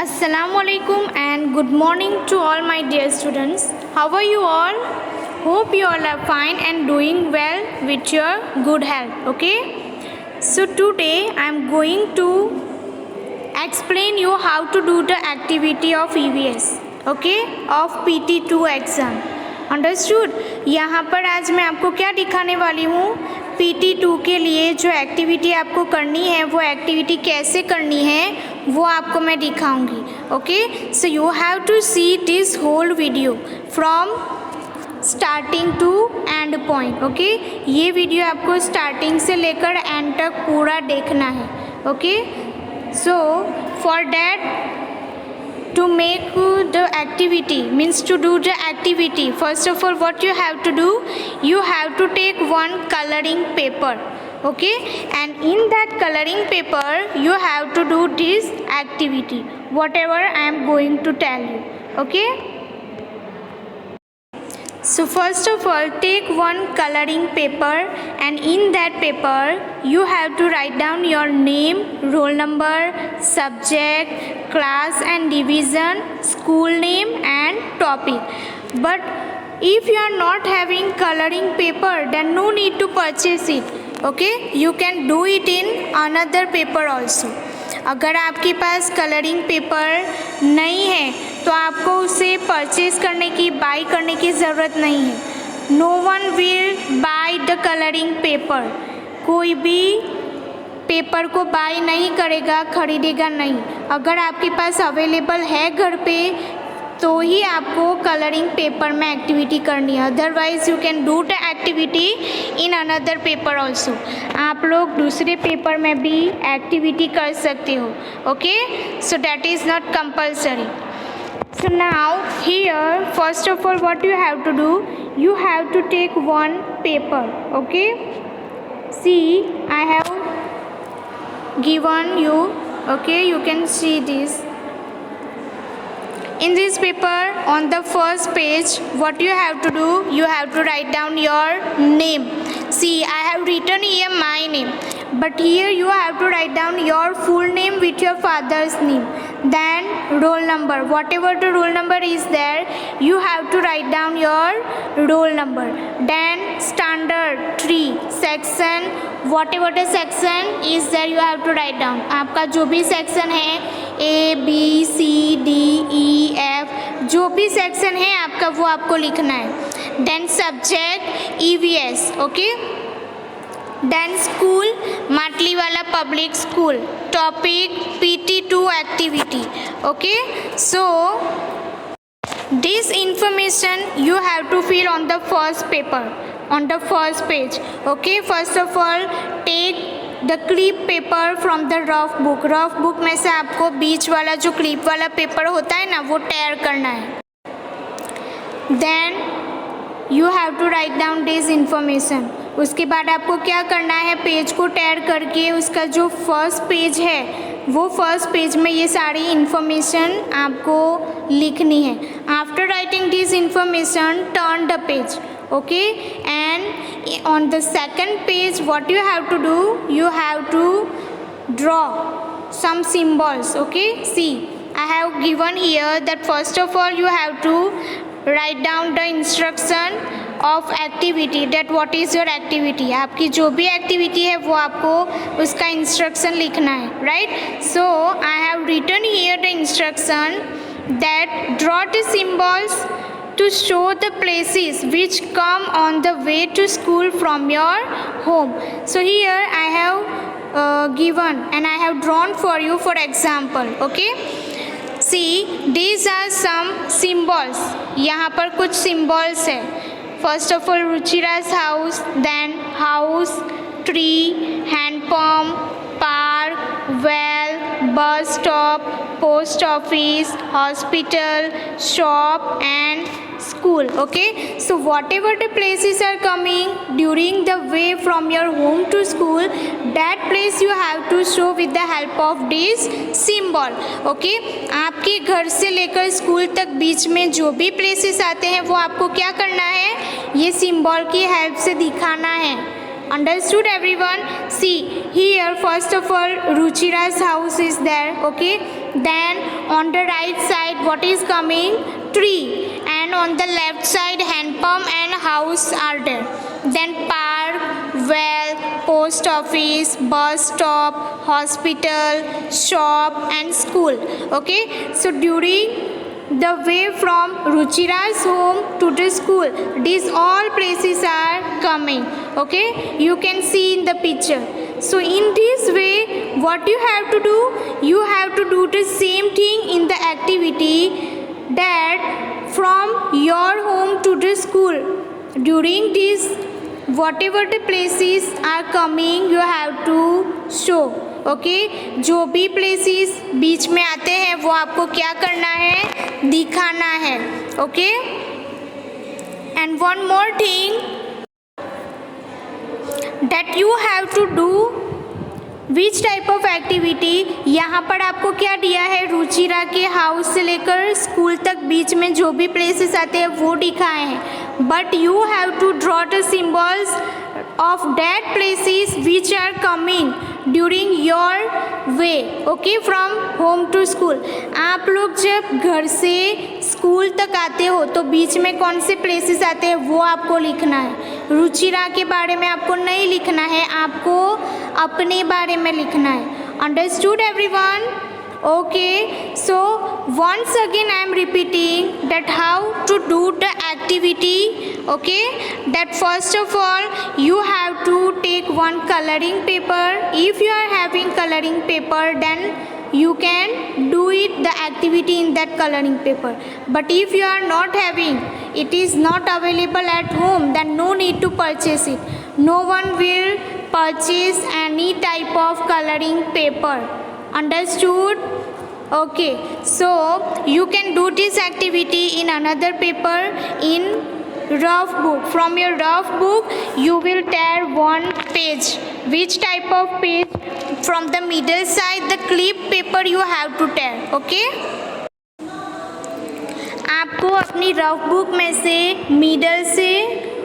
Assalamualaikum and good morning to all my dear students. How are you all? Hope you all are fine and doing well with your good health. Okay. So today I am going to explain you how to do the activity of EVS. Okay. Of PT2 exam. Understood. यहाँ पर आज मैं आपको क्या दिखाने वाली हूँ, PT2 के लिए जो एक्टिविटी आपको करनी है वो एक्टिविटी कैसे करनी है वो आपको मैं दिखाऊंगी। Okay, so you have to see this whole video from starting to end point. Okay, ये वीडियो आपको स्टार्टिंग से लेकर एंड तक पूरा देखना है। Okay, so for that to make the activity, means to do the activity, first of all what you have to do, you have to take one coloring paper. Okay, and in that coloring paper you have to do this activity, whatever I am going to tell you. Okay, so first of all take one coloring paper and in that paper you have to write down your name, roll number, subject, class and division, school name and topic. But if you are not having coloring paper then no need to purchase it. Okay, you can do it in another paper also. अगर आपके पास colouring paper नहीं है तो आपको उसे purchase करने की, by करने की ज़रूरत नहीं है। No one will buy the colouring paper, कोई भी पेपर को बाय नहीं करेगा, खरीदेगा नहीं। अगर आपके पास अवेलेबल है घर पे तो ही आपको कलरिंग पेपर में एक्टिविटी करनी है, otherwise you can do the activity in another paper also. आप लोग दूसरे पेपर में भी एक्टिविटी कर सकते हो। Okay, so that is not compulsory. So now here first of all what you have to do, you have to take one paper. Okay, see I have given you, okay, you can see this. In this paper on the first page what you have to do, you have to write down your name. See I have written here my name, but here you have to write down your full name with your father's name, then roll number, whatever the roll number is there you have to write down your roll number, then standard 3 section, whatever the section is there you have to write down. आपका जो भी section है ABCDEF, जो भी section है आपका वो आपको लिखना है। Then subject EVS, okay, then school Matliwala public school, topic PT2 activity. Okay, so this information you have to fill on the first paper, on the first page. Okay, first of all take the clip paper from the rough book. rough book में से आपको बीच वाला जो clip वाला paper होता है ना वो टेयर करना है। then you have to write down this information. उसके बाद आपको क्या करना है, पेज को टेयर करके उसका जो फर्स्ट पेज है वो फर्स्ट पेज में ये सारी इन्फॉर्मेशन आपको लिखनी है। After writing this information turn the page, okay, and on the second page what you have to do, you have to draw some symbols. Okay, see I have given here that first of all you have to write down the instruction of activity, that what is your activity. आपकी जो भी activity है वो आपको उसका instruction लिखना है, right. So I have written here the instruction that draw the symbols to show the places which come on the way to school from your home. So here I have given and I have drawn for you for example. Okay, see these are some symbols. यहाँ पर कुछ symbols है। First of all Ruchira's house, then house, tree, hand pump, park, well, bus stop, post office, hospital, shop and school. Okay, so whatever the places are coming during the way from your home to school, that place you have to show with the help of this symbol. Okay, आपके घर से लेकर school तक बीच में जो भी places आते हैं वो आपको क्या करना है, ये सिंबल की हेल्प से दिखाना है। Understood everyone? See here first of all Ruchira's house is there. Okay, then On the right side, what is coming? Tree. And on the left side, hand pump and house are there. Then park, well, post office, bus stop, hospital, shop and school. Okay, so during the way from Ruchira's home to the school, these all places are coming. Okay, you can see in the picture. So in this way, what you have to do? You have to do the same thing in the activity, that from your home to the school. During this, whatever the places are coming, you have to show. Okay, जो भी places बीच में आते हैं वो आपको क्या करना है? दिखाना है. Okay, and one more thing that you have to do. Which type of activity? यहाँ पर आपको क्या दिया है? रुचिरा के हाउस से लेकर स्कूल तक बीच में जो भी प्लेसेस आते हैं वो दिखाए हैं. But you have to draw the symbols of that places which are coming during your way. Okay, from home to school. आप लोग जब घर से स्कूल तक आते हो तो बीच में कौन से प्लेसेस आते हैं वो आपको लिखना है. रुचिरा के बारे में आपको नहीं लिखना है, आपको अपने बारे में लिखना है. Understood everyone? Okay, so once again I am repeating that how to do the activity. Okay, that first of all you have to take one coloring paper. If you are having coloring paper, then you can do it the activity in that coloring paper. But if you are not having, it is not available at home, then no need to purchase it. No one will purchase any type of coloring paper. Understood? Okay, so you can do this activity in another paper, in rough book. From your rough book you will tear one page. Which type of page? From the middle side, the clip paper you have to tear. Okay, आपको अपनी rough book में से middle से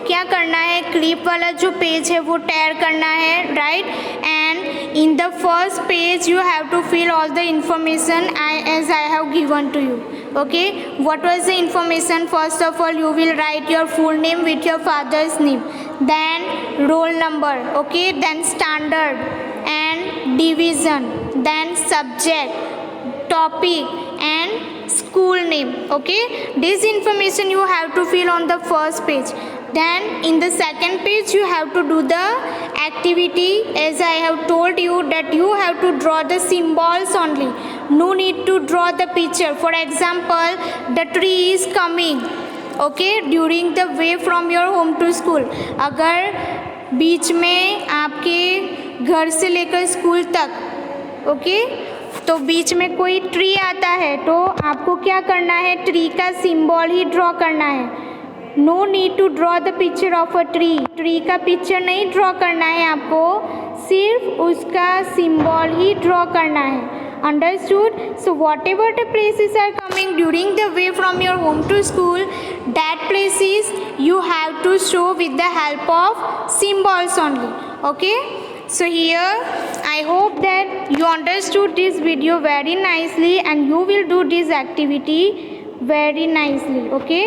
क्या करना है? Clip वाला जो पेज है वो टेयर करना है, right? And in the first page you have to fill all the information as I have given to you. Okay, what was the information? First of all you will write your full name with your father's name, then roll number, okay, then standard and division, then subject, topic and school name. Okay, this information you have to fill on the first page. Then in the second page you have to do the activity as I have told you, that you have to draw the symbols only. No need to draw the picture. For example, the tree is coming, okay, during the way from your home to school. अगर बीच में आपके घर से लेकर school तक, okay, तो बीच में कोई ट्री आता है तो आपको क्या करना है? ट्री का सिंबल ही ड्रॉ करना है. No need to draw the picture of a tree. Tree का पिक्चर नहीं ड्रॉ करना है आपको, सिर्फ उसका सिंबल ही ड्रॉ करना है. Understood? So whatever the places are coming during the way from your home to school, that places you have to show with the help of symbols only. Okay, so here I hope that you understood this video very nicely and you will do this activity very nicely. Okay,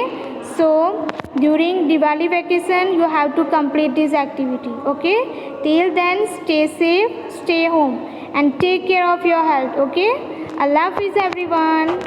so during Diwali vacation you have to complete this activity. Okay, till then stay safe, stay home and take care of your health. Okay, Allah Hafiz everyone.